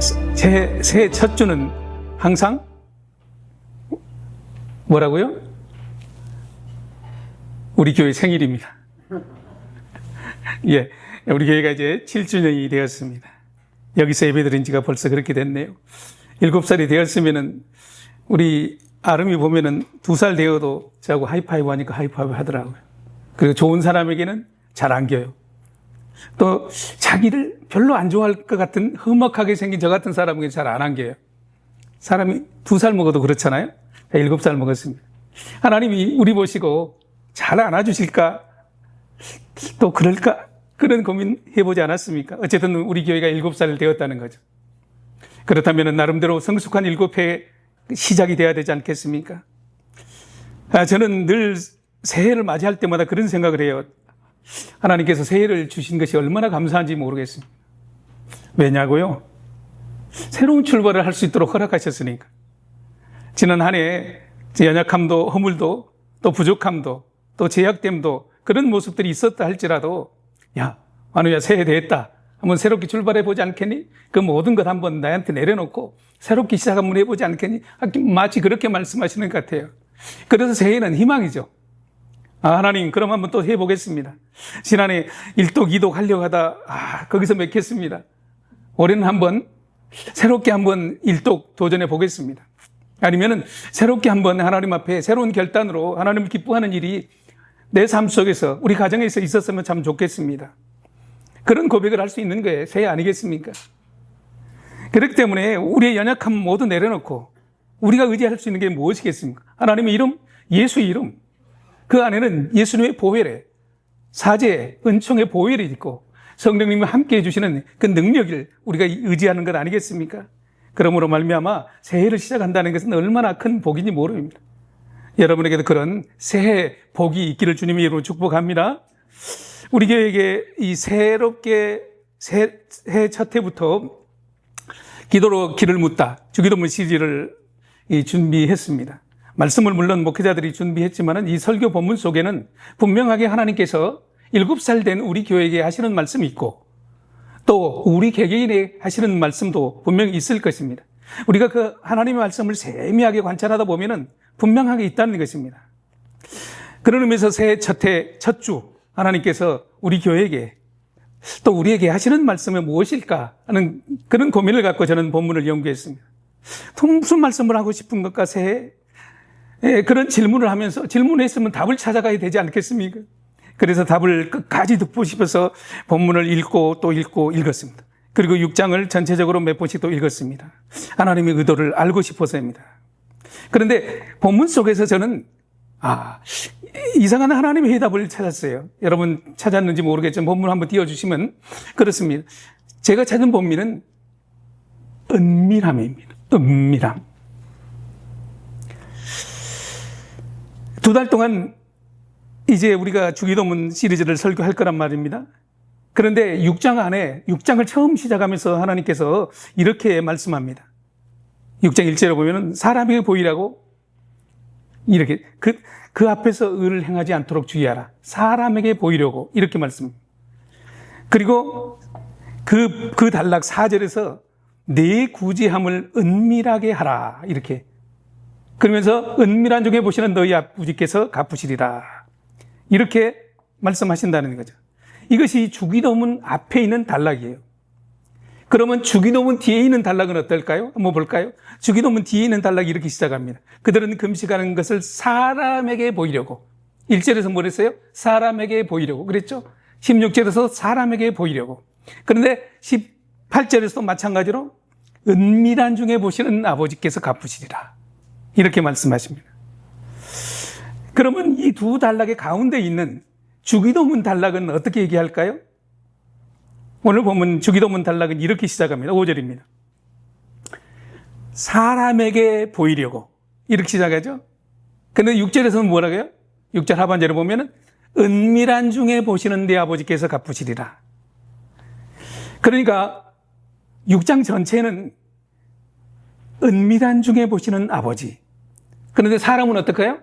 새해 첫 주는 항상 뭐라고요? 우리 교회 생일입니다. 예, 우리 교회가 이제 7주년이 되었습니다. 여기서 예배드린 지가 벌써 그렇게 됐네요. 7살이 되었으면은 우리 아름이 보면은 2살 되어도 저하고 하이파이브 하니까 하이파이브 하더라고요. 그리고 좋은 사람에게는 잘 안겨요. 또 자기를 별로 안 좋아할 것 같은 험악하게 생긴 저 같은 사람에게 잘 안 안겨요. 사람이 2살 먹어도 그렇잖아요. 7살 먹었습니다. 하나님이 우리 보시고 잘 안아주실까? 또 그럴까? 그런 고민 해보지 않았습니까? 어쨌든 우리 교회가 7살 되었다는 거죠. 그렇다면 나름대로 성숙한 7회 시작이 돼야 되지 않겠습니까? 저는 늘 새해를 맞이할 때마다 그런 생각을 해요. 하나님께서 새해를 주신 것이 얼마나 감사한지 모르겠습니다. 왜냐고요? 새로운 출발을 할 수 있도록 허락하셨으니까. 지난 한 해 연약함도 허물도 또 부족함도 또 제약됨도 그런 모습들이 있었다 할지라도 야 만우야 새해 됐다. 한번 새롭게 출발해 보지 않겠니? 그 모든 것 한번 나한테 내려놓고 새롭게 시작 한번 해보지 않겠니? 마치 그렇게 말씀하시는 것 같아요. 그래서 새해는 희망이죠. 하나님 그럼 한번 또 해보겠습니다. 지난해 1독 2독 하려고 하다 거기서 맥혔습니다. 올해는 한번 새롭게 한번 1독 도전해 보겠습니다. 아니면은 새롭게 한번 하나님 앞에 새로운 결단으로 하나님을 기뻐하는 일이 내 삶 속에서 우리 가정에서 있었으면 참 좋겠습니다. 그런 고백을 할 수 있는 게 새해 아니겠습니까? 그렇기 때문에 우리의 연약함 모두 내려놓고 우리가 의지할 수 있는 게 무엇이겠습니까? 하나님의 이름, 예수의 이름. 그 안에는 예수님의 보혈에 사죄, 은총의 보혈이 있고 성령님이 함께해 주시는 그 능력을 우리가 의지하는 것 아니겠습니까? 그러므로 말미암아 새해를 시작한다는 것은 얼마나 큰 복인지 모릅니다. 여러분에게도 그런 새해 복이 있기를 주님의 이름으로 축복합니다. 우리 교회에게 이 새롭게 새해 첫 해부터 기도로 길을 묻다 주기도문 시리즈를 준비했습니다. 말씀을 물론 목회자들이 준비했지만 이 설교 본문 속에는 분명하게 하나님께서 7살 된 우리 교회에게 하시는 말씀이 있고 또 우리 개개인에 하시는 말씀도 분명히 있을 것입니다. 우리가 그 하나님의 말씀을 세미하게 관찰하다 보면은 분명하게 있다는 것입니다. 그런 의미에서 새해 첫 해, 첫 주 하나님께서 우리 교회에게 또 우리에게 하시는 말씀이 무엇일까 하는 그런 고민을 갖고 저는 본문을 연구했습니다. 또 무슨 말씀을 하고 싶은 것까 새해 그런 질문을 하면서 질문했으면 답을 찾아가야 되지 않겠습니까? 그래서 답을 끝까지 듣고 싶어서 본문을 읽고 또 읽고 읽었습니다. 그리고 6장을 전체적으로 몇 번씩 또 읽었습니다. 하나님의 의도를 알고 싶어서입니다. 그런데 본문 속에서 저는 이상한 하나님의 해답을 찾았어요. 여러분 찾았는지 모르겠지만 본문 한번 띄워주시면 그렇습니다. 제가 찾은 본문은 은밀함입니다. 은밀함. 2달 동안 이제 우리가 주기도문 시리즈를 설교할 거란 말입니다. 그런데 6장 안에 6장을 처음 시작하면서 하나님께서 이렇게 말씀합니다. 6장 1절에 보면은 사람에게 보이라고 이렇게 그 앞에서 의를 행하지 않도록 주의하라. 사람에게 보이려고 이렇게 말씀합니다. 그리고 그 단락 4절에서 내 구제함을 은밀하게 하라 이렇게 그러면서 은밀한 중에 보시는 너희 아버지께서 갚으시리라 이렇게 말씀하신다는 거죠. 이것이 주기도문 앞에 있는 단락이에요. 그러면 주기도문 뒤에 있는 단락은 어떨까요? 한번 볼까요? 주기도문 뒤에 있는 단락이 이렇게 시작합니다. 그들은 금식하는 것을 사람에게 보이려고 1절에서 뭘 했어요? 사람에게 보이려고 그랬죠? 16절에서 사람에게 보이려고 그런데 18절에서도 마찬가지로 은밀한 중에 보시는 아버지께서 갚으시리라 이렇게 말씀하십니다. 그러면 이 두 단락의 가운데 있는 주기도문 단락은 어떻게 얘기할까요? 오늘 보면 주기도문 단락은 이렇게 시작합니다. 5절입니다. 사람에게 보이려고 이렇게 시작하죠. 그런데 6절에서는 뭐라고 해요? 6절 하반절에 보면은 은밀한 중에 보시는 내 아버지께서 갚으시리라. 그러니까 6장 전체는 은밀한 중에 보시는 아버지. 그런데 사람은 어떨까요?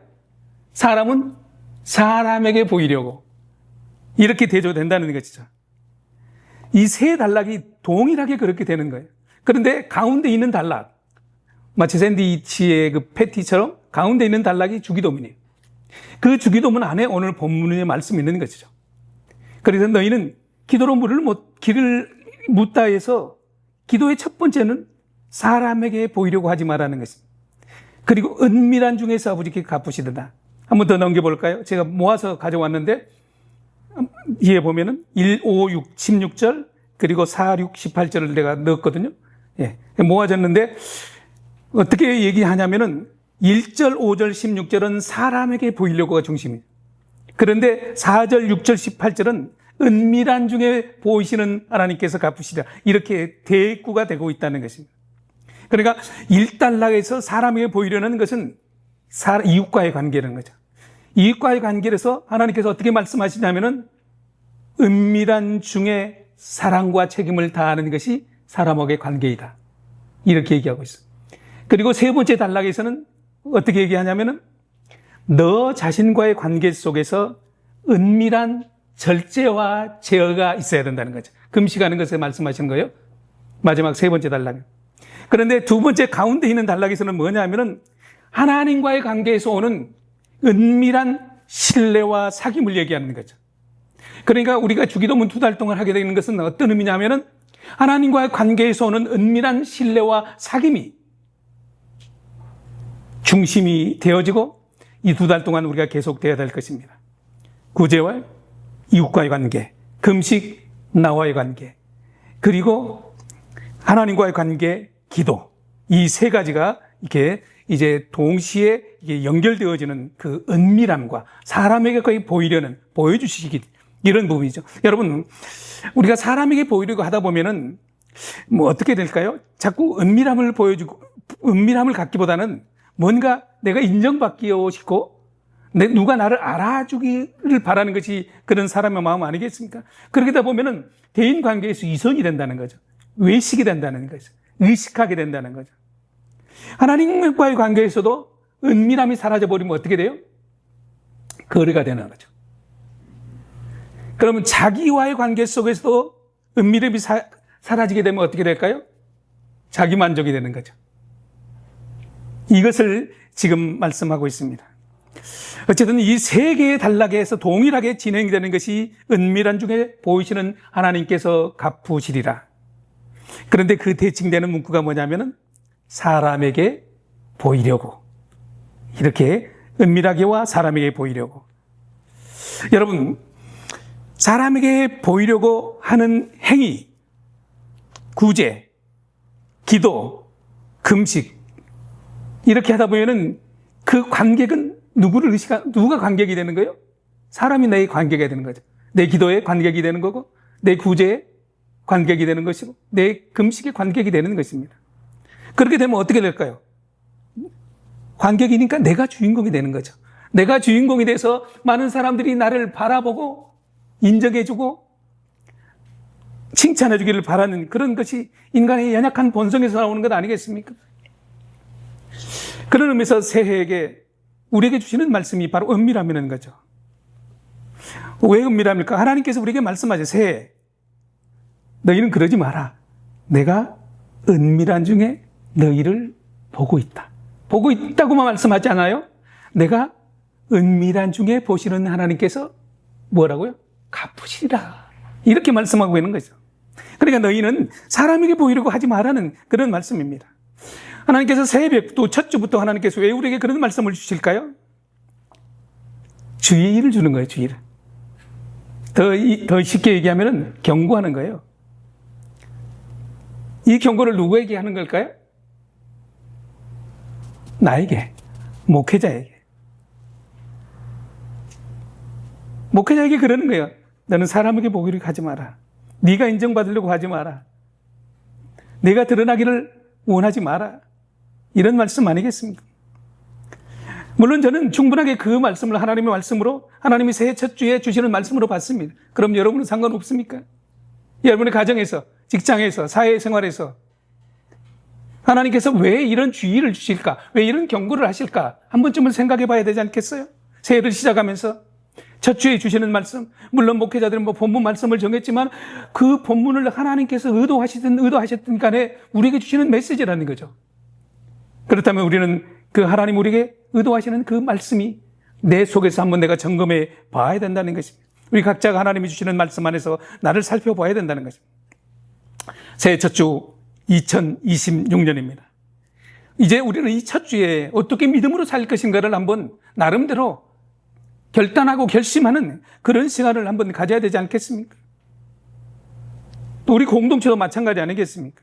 사람은 사람에게 보이려고 이렇게 대조된다는 것이죠. 이 세 단락이 동일하게 그렇게 되는 거예요. 그런데 가운데 있는 단락, 마치 샌드위치의 그 패티처럼 가운데 있는 단락이 주기도문이에요. 그 주기도문 안에 오늘 본문의 말씀이 있는 것이죠. 그래서 너희는 기도로 길을 묻다 해서 기도의 첫 번째는 사람에게 보이려고 하지 말라는 것입니다. 그리고 은밀한 중에서 아버지께 갚으시더라. 한번 더 넘겨볼까요? 제가 모아서 가져왔는데 뒤에 보면은 1, 5, 6, 16절 그리고 4, 6, 18절을 내가 넣었거든요. 예, 모아졌는데 어떻게 얘기하냐면은 1절, 5절, 16절은 사람에게 보이려고가 중심이에요. 그런데 4절, 6절, 18절은 은밀한 중에 보이시는 하나님께서 갚으시라. 이렇게 대꾸가 되고 있다는 것입니다. 그러니까 1단락에서 사람에게 보이려는 것은 이웃과의 관계라는 거죠. 이웃과의 관계에서 하나님께서 어떻게 말씀하시냐면은 은밀한 중에 사랑과 책임을 다하는 것이 사람에게 관계이다. 이렇게 얘기하고 있어요. 그리고 세 번째 단락에서는 어떻게 얘기하냐면은 너 자신과의 관계 속에서 은밀한 절제와 제어가 있어야 된다는 거죠. 금식하는 것에 말씀하시는 거예요. 마지막 세 번째 단락. 그런데 두 번째 가운데 있는 단락에서는 뭐냐면은 하나님과의 관계에서 오는 은밀한 신뢰와 사귐을 얘기하는 거죠. 그러니까 우리가 주기도문 2달 동안 하게 되는 것은 어떤 의미냐면은 하나님과의 관계에서 오는 은밀한 신뢰와 사귐이 중심이 되어지고 이 2달 동안 우리가 계속되어야 될 것입니다. 구제와 이웃과의 관계, 금식, 나와의 관계, 그리고 하나님과의 관계, 기도. 이 세 가지가 이렇게 이제 동시에 이게 연결되어지는 그 은밀함과 사람에게 거의 보여주시기 이런 부분이죠. 여러분, 우리가 사람에게 보이려고 하다 보면은 뭐 어떻게 될까요? 자꾸 은밀함을 보여주고, 은밀함을 갖기보다는 뭔가 내가 인정받기도 싶고, 누가 나를 알아주기를 바라는 것이 그런 사람의 마음 아니겠습니까? 그러다 보면은 대인 관계에서 이선이 된다는 거죠. 외식이 된다는 거죠. 의식하게 된다는 거죠. 하나님과의 관계에서도 은밀함이 사라져버리면 어떻게 돼요? 거리가 되는 거죠. 그러면 자기와의 관계 속에서도 은밀함이 사라지게 되면 어떻게 될까요? 자기 만족이 되는 거죠. 이것을 지금 말씀하고 있습니다. 어쨌든 이 세 개의 단락에서 동일하게 진행되는 것이 은밀한 중에 보이시는 하나님께서 갚으시리라. 그런데 그 대칭되는 문구가 뭐냐면은 사람에게 보이려고. 이렇게 은밀하게와 사람에게 보이려고. 여러분, 사람에게 보이려고 하는 행위, 구제, 기도, 금식, 이렇게 하다 보면은 그 관객은 누가 관객이 되는 거예요? 사람이 내 관객이 되는 거죠. 내 기도에 관객이 되는 거고, 내 구제에 관객이 되는 것이고, 내 금식에 관객이 되는 것입니다. 그렇게 되면 어떻게 될까요? 관객이니까 내가 주인공이 되는 거죠. 내가 주인공이 돼서 많은 사람들이 나를 바라보고 인정해주고 칭찬해주기를 바라는 그런 것이 인간의 연약한 본성에서 나오는 것 아니겠습니까? 그런 의미에서 새해에게 우리에게 주시는 말씀이 바로 은밀함이라는 거죠. 왜 은밀합니까? 하나님께서 우리에게 말씀하세요. 새해 너희는 그러지 마라. 내가 은밀한 중에 너희를 보고 있다. 보고 있다고만 말씀하지 않아요? 내가 은밀한 중에 보시는 하나님께서 뭐라고요? 갚으시리라. 이렇게 말씀하고 있는 거죠. 그러니까 너희는 사람에게 보이려고 하지 말라는 그런 말씀입니다. 하나님께서 새벽도 첫 주부터 하나님께서 왜 우리에게 그런 말씀을 주실까요? 주의를 주는 거예요, 주의를. 더 쉽게 얘기하면 경고하는 거예요. 이 경고를 누구에게 하는 걸까요? 나에게, 목회자에게. 목회자에게 그러는 거예요. 너는 사람에게 보이려고 하지 마라. 네가 인정받으려고 하지 마라. 네가 드러나기를 원하지 마라. 이런 말씀 아니겠습니까? 물론 저는 충분하게 그 말씀을 하나님의 말씀으로, 하나님이 새해 첫 주에 주시는 말씀으로 받습니다. 그럼 여러분은 상관없습니까? 여러분의 가정에서, 직장에서, 사회생활에서 하나님께서 왜 이런 주의를 주실까? 왜 이런 경고를 하실까? 한 번쯤은 생각해 봐야 되지 않겠어요? 새해를 시작하면서 첫 주에 주시는 말씀, 물론 목회자들은 본문 말씀을 정했지만 그 본문을 하나님께서 의도하셨든 간에 우리에게 주시는 메시지라는 거죠. 그렇다면 우리는 그 하나님 우리에게 의도하시는 그 말씀이 내 속에서 한번 내가 점검해 봐야 된다는 것입니다. 우리 각자가 하나님이 주시는 말씀 안에서 나를 살펴봐야 된다는 것입니다. 새해 첫 주 2026년입니다. 이제 우리는 이 첫 주에 어떻게 믿음으로 살 것인가를 한번 나름대로 결단하고 결심하는 그런 시간을 한번 가져야 되지 않겠습니까? 또 우리 공동체도 마찬가지 아니겠습니까?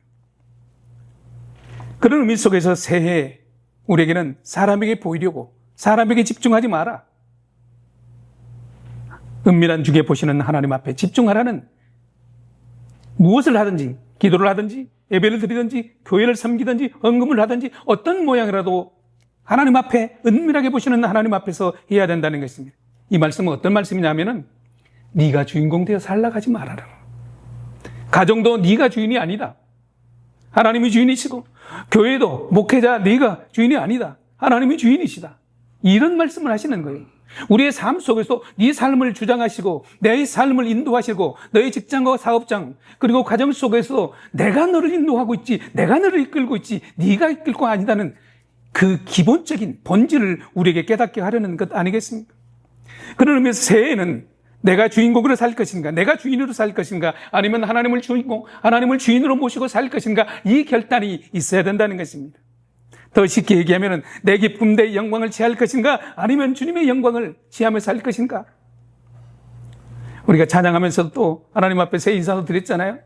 그런 의미 속에서 새해 우리에게는 사람에게 보이려고 사람에게 집중하지 마라. 은밀한 중에 보시는 하나님 앞에 집중하라는, 무엇을 하든지 기도를 하든지 예배를 드리든지 교회를 섬기든지 헌금을 하든지 어떤 모양이라도 하나님 앞에 은밀하게 보시는 하나님 앞에서 해야 된다는 것입니다. 이 말씀은 어떤 말씀이냐면은 네가 주인공 되어 살아가지 말아라. 가정도 네가 주인이 아니다. 하나님이 주인이시고 교회도 목회자 네가 주인이 아니다. 하나님이 주인이시다. 이런 말씀을 하시는 거예요. 우리의 삶 속에서 네 삶을 주장하시고 내 삶을 인도하시고 너의 직장과 사업장 그리고 가정 속에서 내가 너를 인도하고 있지, 내가 너를 이끌고 있지, 네가 이끌고 아니다는 그 기본적인 본질을 우리에게 깨닫게 하려는 것 아니겠습니까? 그런 의미에서 새해에는 내가 주인공으로 살 것인가, 내가 주인으로 살 것인가, 아니면 하나님을 주인공, 하나님을 주인으로 모시고 살 것인가, 이 결단이 있어야 된다는 것입니다. 더 쉽게 얘기하면 내 기쁨, 내 영광을 취할 것인가, 아니면 주님의 영광을 취하며 살 것인가. 우리가 찬양하면서도 또 하나님 앞에 새 인사도 드렸잖아요.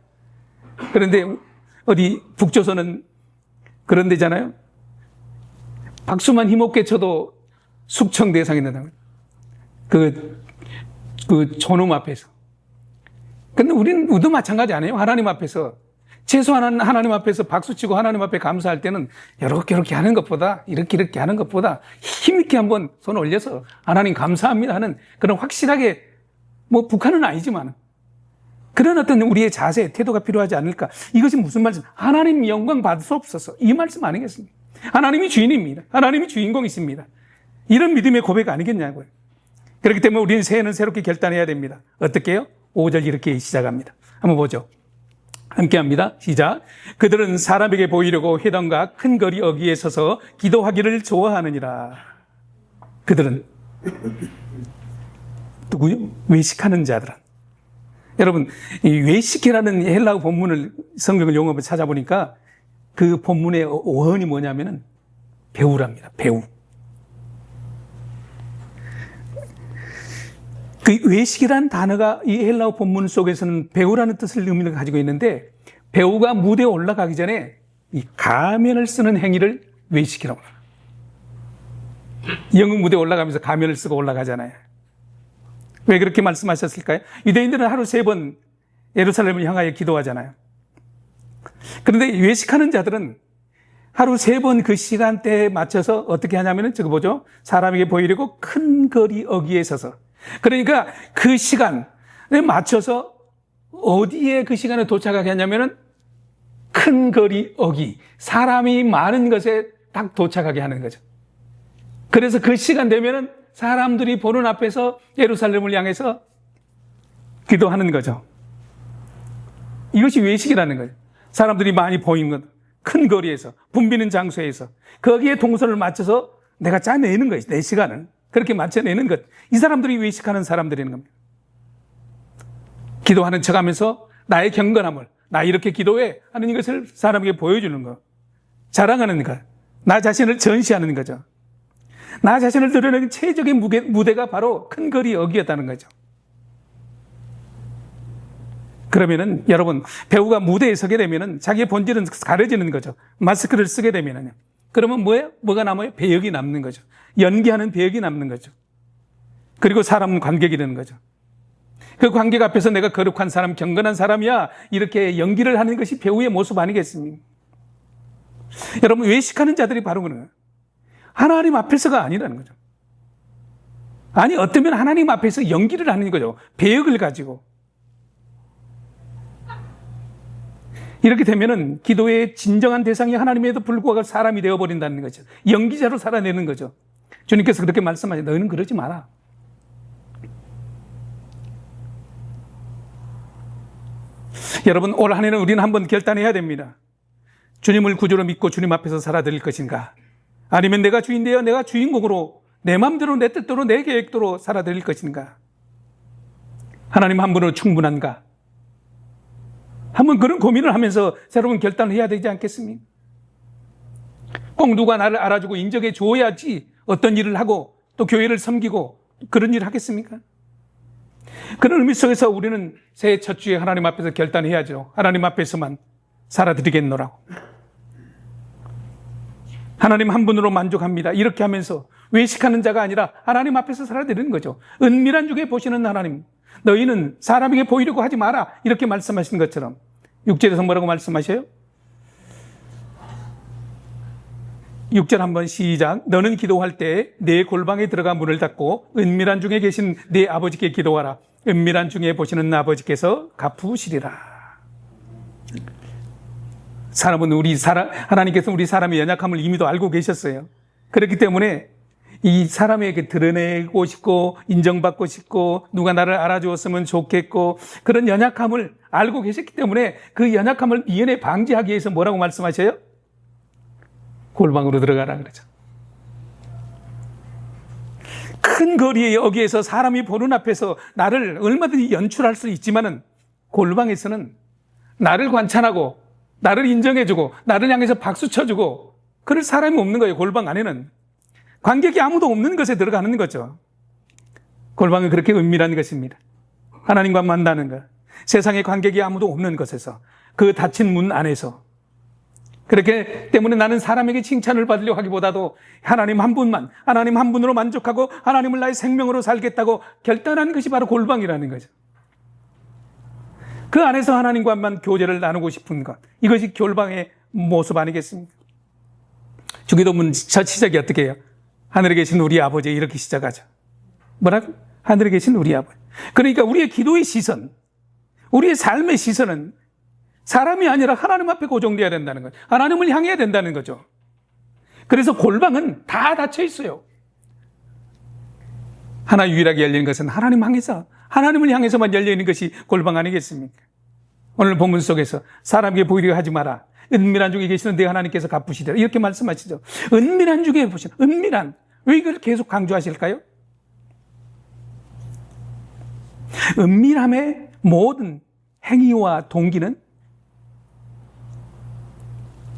그런데 어디 북조선은 그런 데잖아요. 박수만 힘없게 쳐도 숙청 대상이 된다고. 그 존엄 앞에서. 근데 우리도 마찬가지 아니에요? 하나님 앞에서. 최소한 하나님 앞에서 박수치고 하나님 앞에 감사할 때는 이렇게 하는 것보다, 이렇게 하는 것보다 힘있게 한번 손 올려서 하나님 감사합니다 하는 그런 확실하게, 북한은 아니지만 그런 어떤 우리의 자세, 태도가 필요하지 않을까. 이것이 무슨 말씀? 하나님 영광 받을 수 없어서 이 말씀 아니겠습니까? 하나님이 주인입니다. 하나님이 주인공이십니다. 이런 믿음의 고백 아니겠냐고요. 그렇기 때문에 우리는 새해는 새롭게 결단해야 됩니다. 어떻게 해요? 5절 이렇게 시작합니다. 한번 보죠. 함께 합니다. 시작. 그들은 사람에게 보이려고 회당과 큰 거리 어귀에 서서 기도하기를 좋아하느니라. 그들은 누구요? 외식하는 자들은. 여러분, 이 외식이라는 헬라어 본문을 성경을 용어로 찾아보니까 그 본문의 어원이 뭐냐면은 배우랍니다. 배우. 그 외식이라는 단어가 이 헬라어 본문 속에서는 배우라는 뜻을 의미를 가지고 있는데, 배우가 무대에 올라가기 전에 이 가면을 쓰는 행위를 외식이라고 합니다. 연극 무대에 올라가면서 가면을 쓰고 올라가잖아요. 왜 그렇게 말씀하셨을까요? 유대인들은 하루 3번 예루살렘을 향하여 기도하잖아요. 그런데 외식하는 자들은 하루 3번 그 시간대에 맞춰서 어떻게 하냐면은 저거 보죠. 사람에게 보이려고 큰 거리 어귀에 서서. 그러니까 그 시간에 맞춰서 어디에 그 시간에 도착하게 하냐면은 큰 거리 어귀, 사람이 많은 것에 딱 도착하게 하는 거죠. 그래서 그 시간 되면은 사람들이 보는 앞에서 예루살렘을 향해서 기도하는 거죠. 이것이 외식이라는 거예요. 사람들이 많이 보이는 것, 큰 거리에서, 붐비는 장소에서 거기에 동선을 맞춰서 내가 짜내는 거예요. 내 시간을 그렇게 맞춰내는 것. 이 사람들이 외식하는 사람들이라는 겁니다. 기도하는 척하면서 나의 경건함을, 나 이렇게 기도해 하는 것을 사람에게 보여주는 거, 자랑하는 것, 나 자신을 전시하는 거죠. 나 자신을 드러내는 최적의 무대가 바로 큰 거리 어귀였다는 거죠. 그러면은 여러분, 배우가 무대에 서게 되면은 자기의 본질은 가려지는 거죠. 마스크를 쓰게 되면은요. 그러면 뭐예요? 뭐가 남아요? 배역이 남는 거죠. 연기하는 배역이 남는 거죠. 그리고 사람은 관객이 되는 거죠. 그 관객 앞에서 내가 거룩한 사람, 경건한 사람이야, 이렇게 연기를 하는 것이 배우의 모습 아니겠습니까? 여러분, 외식하는 자들이 바로 그런 거예요. 하나님 앞에서가 아니라는 거죠. 아니, 어쩌면 하나님 앞에서 연기를 하는 거죠. 배역을 가지고. 이렇게 되면은 기도의 진정한 대상이 하나님에도 불구하고 사람이 되어버린다는 거죠. 연기자로 살아내는 거죠. 주님께서 그렇게 말씀하세요. 너희는 그러지 마라. 여러분, 올 한 해는 우리는 한번 결단해야 됩니다. 주님을 구주로 믿고 주님 앞에서 살아드릴 것인가? 아니면 내가 주인 되어 내가 주인공으로 내 마음대로 내 뜻대로 내 계획대로 살아드릴 것인가? 하나님 한 분으로 충분한가? 한번 그런 고민을 하면서 새로운 결단을 해야 되지 않겠습니까? 꼭 누가 나를 알아주고 인정해 줘야지 어떤 일을 하고 또 교회를 섬기고 그런 일을 하겠습니까? 그런 의미 속에서 우리는 새해 첫 주에 하나님 앞에서 결단해야죠. 하나님 앞에서만 살아드리겠노라고. 하나님 한 분으로 만족합니다. 이렇게 하면서 외식하는 자가 아니라 하나님 앞에서 살아드리는 거죠. 은밀한 중에 보시는 하나님, 너희는 사람에게 보이려고 하지 마라, 이렇게 말씀하시는 것처럼 6절에서 뭐라고 말씀하셔요? 6절 한번 시작. 너는 기도할 때 내 골방에 들어가 문을 닫고 은밀한 중에 계신 네 아버지께 기도하라. 은밀한 중에 보시는 아버지께서 갚으시리라. 하나님께서는 우리 사람의 연약함을 이미도 알고 계셨어요. 그렇기 때문에 이 사람에게 드러내고 싶고 인정받고 싶고 누가 나를 알아주었으면 좋겠고 그런 연약함을 알고 계셨기 때문에 그 연약함을 미연에 방지하기 위해서 뭐라고 말씀하셔요? 골방으로 들어가라 그러죠. 큰 거리에 여기에서 사람이 보는 앞에서 나를 얼마든지 연출할 수 있지만은 골방에서는 나를 관찰하고 나를 인정해주고 나를 향해서 박수 쳐주고 그럴 사람이 없는 거예요. 골방 안에는 관객이 아무도 없는 것에 들어가는 거죠. 골방은 그렇게 은밀한 것입니다. 하나님과 만나는 것, 세상에 관객이 아무도 없는 것에서 그 닫힌 문 안에서 그렇기 때문에 나는 사람에게 칭찬을 받으려 하기보다도 하나님 한 분만, 하나님 한 분으로 만족하고 하나님을 나의 생명으로 살겠다고 결단한 것이 바로 골방이라는 거죠. 그 안에서 하나님과만 교제를 나누고 싶은 것, 이것이 골방의 모습 아니겠습니까? 주기도문 첫 시작이 어떻게 해요? 하늘에 계신 우리 아버지, 이렇게 시작하죠. 뭐라고? 하늘에 계신 우리 아버지. 그러니까 우리의 기도의 시선, 우리의 삶의 시선은 사람이 아니라 하나님 앞에 고정되어야 된다는 거죠. 하나님을 향해야 된다는 거죠. 그래서 골방은 다 닫혀 있어요. 하나 유일하게 열리는 것은 하나님 향해서, 하나님을 향해서만 열려있는 것이 골방 아니겠습니까? 오늘 본문 속에서 사람에게 보이려 하지 마라. 은밀한 중에 계시는 내 하나님께서 갚으시리라. 이렇게 말씀하시죠. 은밀한 중에 보시는, 은밀한. 왜 이걸 계속 강조하실까요? 은밀함의 모든 행위와 동기는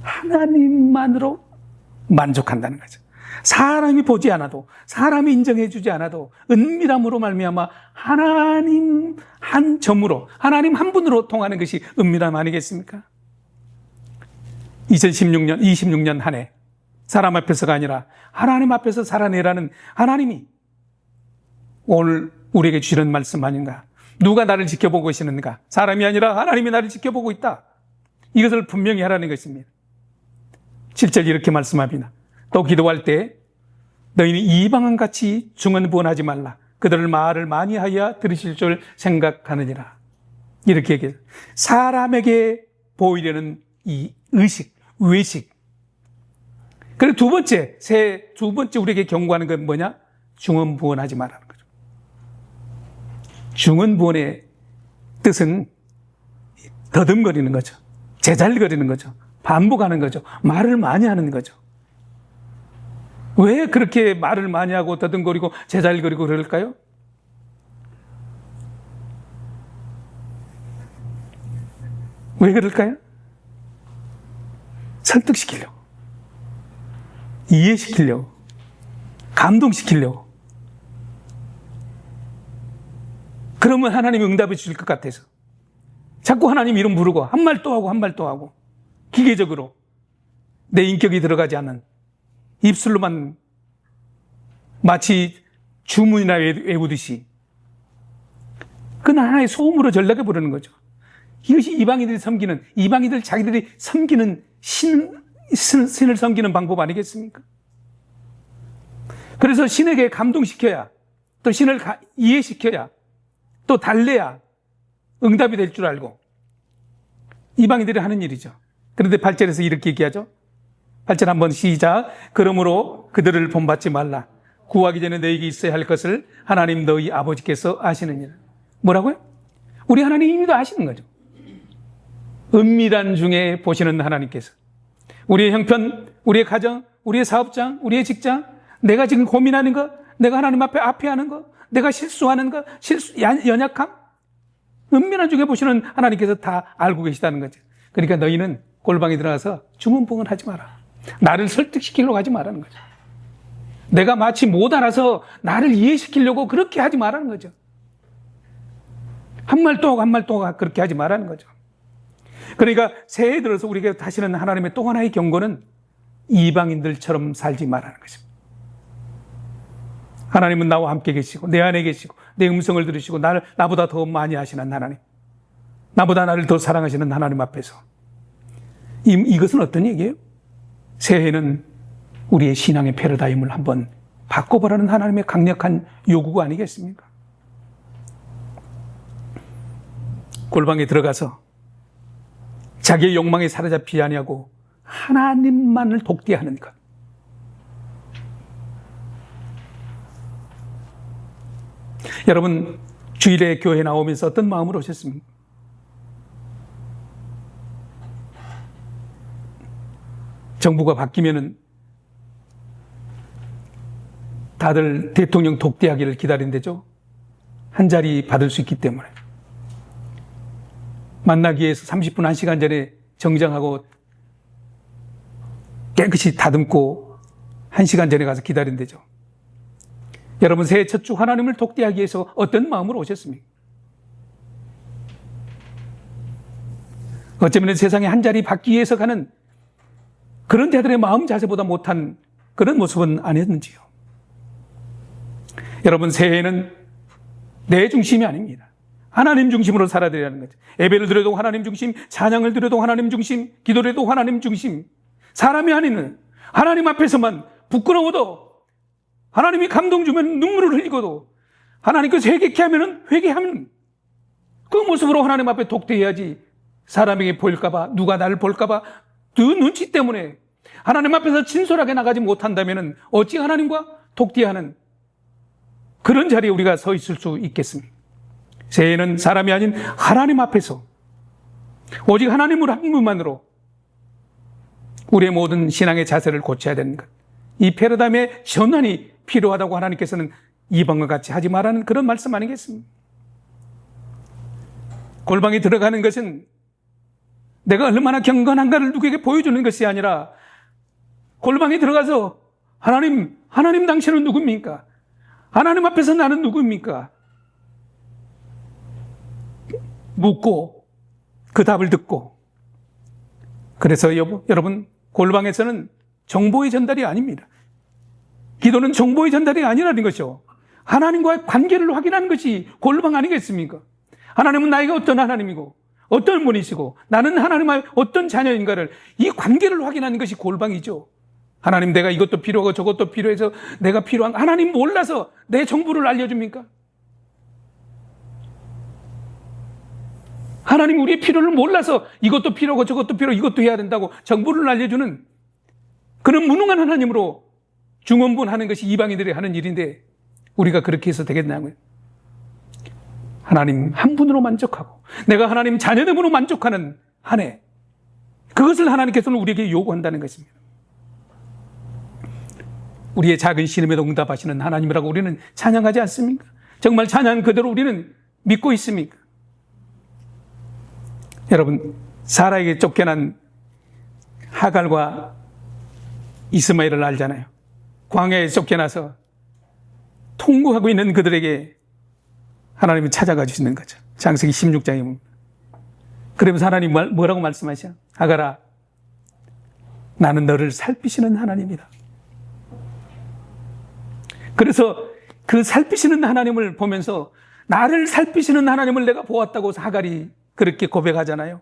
하나님만으로 만족한다는 거죠. 사람이 보지 않아도, 사람이 인정해 주지 않아도 은밀함으로 말미암아 하나님 한 점으로, 하나님 한 분으로 통하는 것이 은밀함 아니겠습니까? 2016년, 26년 한 해 사람 앞에서가 아니라 하나님 앞에서 살아내라는 하나님이 오늘 우리에게 주시는 말씀 아닌가? 누가 나를 지켜보고 계시는가? 사람이 아니라 하나님이 나를 지켜보고 있다. 이것을 분명히 하라는 것입니다. 7절 이렇게 말씀합니다. 또 기도할 때 너희는 이방인같이 중언부언하지 말라. 그들을 말을 많이 하여 들으실 줄 생각하느니라. 이렇게 얘기해요. 사람에게 보이려는 이 의식, 외식. 그리고 두 번째 우리에게 경고하는 건 뭐냐? 중언부언하지 말라는 거죠. 중언부언의 뜻은 더듬거리는 거죠. 제잘거리는 거죠. 반복하는 거죠. 말을 많이 하는 거죠. 왜 그렇게 말을 많이 하고 더듬거리고 제잘거리고 그럴까요? 왜 그럴까요? 설득시키려고, 이해시키려고, 감동시키려고. 그러면 하나님이 응답해 주실 것 같아서 자꾸 하나님 이름 부르고 한 말 또 하고 한 말 또 하고 기계적으로 내 인격이 들어가지 않는 입술로만 마치 주문이나 외우듯이 그건 하나의 소음으로 전락해 부르는 거죠. 이것이 이방인들이 섬기는, 이방인들 자기들이 섬기는 신을 섬기는 방법 아니겠습니까? 그래서 신에게 감동시켜야, 또 신을 이해시켜야, 또 달래야 응답이 될 줄 알고 이방인들이 하는 일이죠. 그런데 8절에서 이렇게 얘기하죠. 8절 한번 시작. 그러므로 그들을 본받지 말라. 구하기 전에 너에게 있어야 할 것을 하나님 너희 아버지께서 아시느니라. 뭐라고요? 우리 하나님 이미 다 아시는 거죠. 은밀한 중에 보시는 하나님께서 우리의 형편, 우리의 가정, 우리의 사업장, 우리의 직장, 내가 지금 고민하는 거, 내가 하나님 앞에 하는 거, 내가 실수하는 거, 연약함, 은밀한 중에 보시는 하나님께서 다 알고 계시다는 거죠. 그러니까 너희는 골방에 들어가서 주문봉을 하지 마라. 나를 설득시키려고 하지 말라는 거죠. 내가 마치 못 알아서 나를 이해시키려고 그렇게 하지 말라는 거죠. 한 말 또 한 말 또 그렇게 하지 말라는 거죠. 그러니까 새해 들어서 우리에게 다시는 하나님의 또 하나의 경고는 이방인들처럼 살지 말라는 것입니다. 하나님은 나와 함께 계시고 내 안에 계시고 내 음성을 들으시고 나보다 더 많이 하시는 하나님, 나보다 나를 더 사랑하시는 하나님 앞에서 이것은 어떤 얘기예요? 새해는 우리의 신앙의 패러다임을 한번 바꿔보라는 하나님의 강력한 요구가 아니겠습니까? 골방에 들어가서 자기의 욕망에 사로잡히지 아니하고 하나님만을 독대하는 것. 여러분, 주일에 교회 나오면서 어떤 마음으로 오셨습니까? 정부가 바뀌면은 다들 대통령 독대하기를 기다린대죠. 한 자리 받을 수 있기 때문에. 만나기 위해서 30분, 1시간 전에 정장하고 깨끗이 다듬고 1시간 전에 가서 기다린대죠. 여러분, 새해 첫 주 하나님을 독대하기 위해서 어떤 마음으로 오셨습니까? 어쩌면 세상에 한 자리 받기 위해서 가는 그런 자들의 마음 자세보다 못한 그런 모습은 아니었는지요. 여러분, 새해에는 내 중심이 아닙니다. 하나님 중심으로 살아야 되는 거죠. 예배를 드려도 하나님 중심, 찬양을 드려도 하나님 중심, 기도를 해도 하나님 중심. 사람이 아닌 하나님 앞에서만 부끄러워도, 하나님이 감동 주면 눈물을 흘리고도, 하나님께서 회개케 하면 회개하면 그 모습으로 하나님 앞에 독대해야지. 사람에게 보일까봐, 누가 나를 볼까봐 그 눈치 때문에 하나님 앞에서 진솔하게 나가지 못한다면 어찌 하나님과 독대하는 그런 자리에 우리가 서 있을 수 있겠습니까? 새해는 사람이 아닌 하나님 앞에서 오직 하나님을 한 분만으로 우리의 모든 신앙의 자세를 고쳐야 되는 것. 이 패러다임의 전환이 필요하다고 하나님께서는 이방과 같이 하지 말라는 그런 말씀 아니겠습니까? 골방에 들어가는 것은 내가 얼마나 경건한가를 누구에게 보여주는 것이 아니라 골방에 들어가서 하나님 당신은 누굽니까? 하나님 앞에서 나는 누구입니까? 묻고 그 답을 듣고. 그래서 여러분, 골방에서는 정보의 전달이 아닙니다. 기도는 정보의 전달이 아니라는 것이죠. 하나님과의 관계를 확인하는 것이 골방 아니겠습니까? 하나님은 나에게 어떤 하나님이고 어떤 분이시고 나는 하나님의 어떤 자녀인가를, 이 관계를 확인하는 것이 골방이죠. 하나님, 내가 이것도 필요하고 저것도 필요해서 내가 필요한, 하나님 몰라서 내 정보를 알려줍니까? 하나님 우리의 필요를 몰라서 이것도 필요하고 저것도 필요하고 이것도 해야 된다고 정보를 알려주는 그런 무능한 하나님으로 중언부언하는 것이 이방인들이 하는 일인데 우리가 그렇게 해서 되겠냐고요. 하나님 한 분으로 만족하고 내가 하나님 자녀됨으로 만족하는 한 해, 그것을 하나님께서는 우리에게 요구한다는 것입니다. 우리의 작은 신음에도 응답하시는 하나님이라고 우리는 찬양하지 않습니까? 정말 찬양 그대로 우리는 믿고 있습니까? 여러분, 사라에게 쫓겨난 하갈과 이스마엘을 알잖아요. 광야에 쫓겨나서 통곡하고 있는 그들에게 하나님이 찾아가 주시는 거죠. 창세기 16장에 보면. 그러면서 하나님 뭐라고 말씀하셔? 하갈아, 나는 너를 살피시는 하나님이다. 그래서 그 살피시는 하나님을 보면서 나를 살피시는 하나님을 내가 보았다고 하갈이 그렇게 고백하잖아요.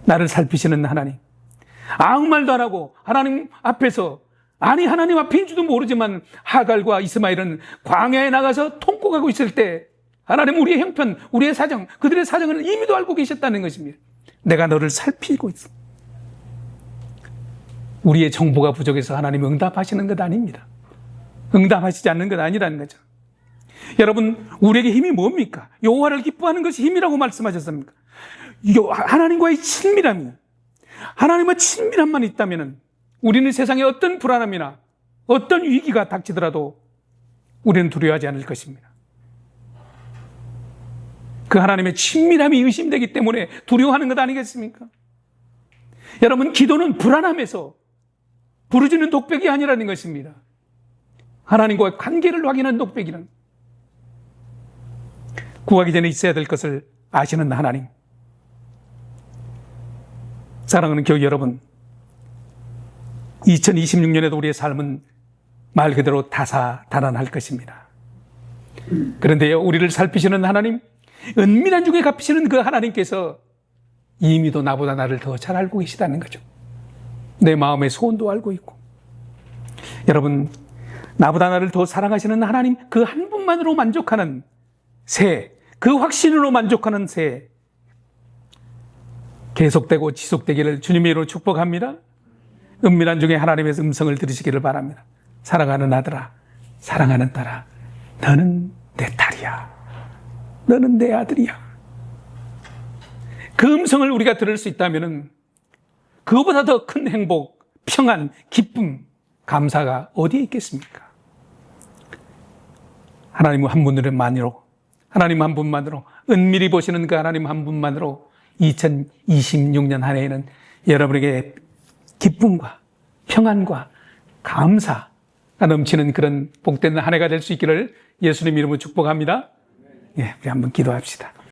나를 살피시는 하나님. 아무 말도 안 하고 하나님 앞에서, 아니 하나님 앞인 줄도 모르지만 하갈과 이스마엘은 광야에 나가서 통곡하고 있을 때 하나님 우리의 형편, 우리의 사정, 그들의 사정을 이미도 알고 계셨다는 것입니다. 내가 너를 살피고 있어. 우리의 정보가 부족해서 하나님이 응답하시는 것 아닙니다. 응답하시지 않는 것 아니라는 거죠. 여러분, 우리에게 힘이 뭡니까? 여호와를 기뻐하는 것이 힘이라고 말씀하셨습니까? 하나님과의 친밀함이, 하나님과 친밀함만 있다면 우리는 세상에 어떤 불안함이나 어떤 위기가 닥치더라도 우리는 두려워하지 않을 것입니다. 그 하나님의 친밀함이 의심되기 때문에 두려워하는 것 아니겠습니까? 여러분, 기도는 불안함에서 부르짖는 독백이 아니라는 것입니다. 하나님과의 관계를 확인하는 독백이란, 구하기 전에 있어야 될 것을 아시는 하나님. 사랑하는 교회 여러분, 2026년에도 우리의 삶은 말 그대로 다사다난할 것입니다. 그런데요, 우리를 살피시는 하나님, 은밀한 중에 갚으시는 그 하나님께서 이미도 나보다 나를 더 잘 알고 계시다는 거죠. 내 마음의 소원도 알고 있고. 여러분, 나보다 나를 더 사랑하시는 하나님, 그 한 분만으로 만족하는 새, 그 확신으로 만족하는 새, 계속되고 지속되기를 주님의 이름으로 축복합니다. 은밀한 중에 하나님의 음성을 들으시기를 바랍니다. 사랑하는 아들아, 사랑하는 딸아, 너는 내 딸이야. 너는 내 아들이야. 그 음성을 우리가 들을 수 있다면 그거보다 더 큰 행복, 평안, 기쁨, 감사가 어디에 있겠습니까? 하나님 한 분만으로, 하나님 한 분만으로, 은밀히 보시는 그 하나님 한 분만으로 2026년 한 해에는 여러분에게 기쁨과 평안과 감사가 넘치는 그런 복된 한 해가 될 수 있기를 예수님 이름으로 축복합니다. 예, 우리 한번 기도합시다.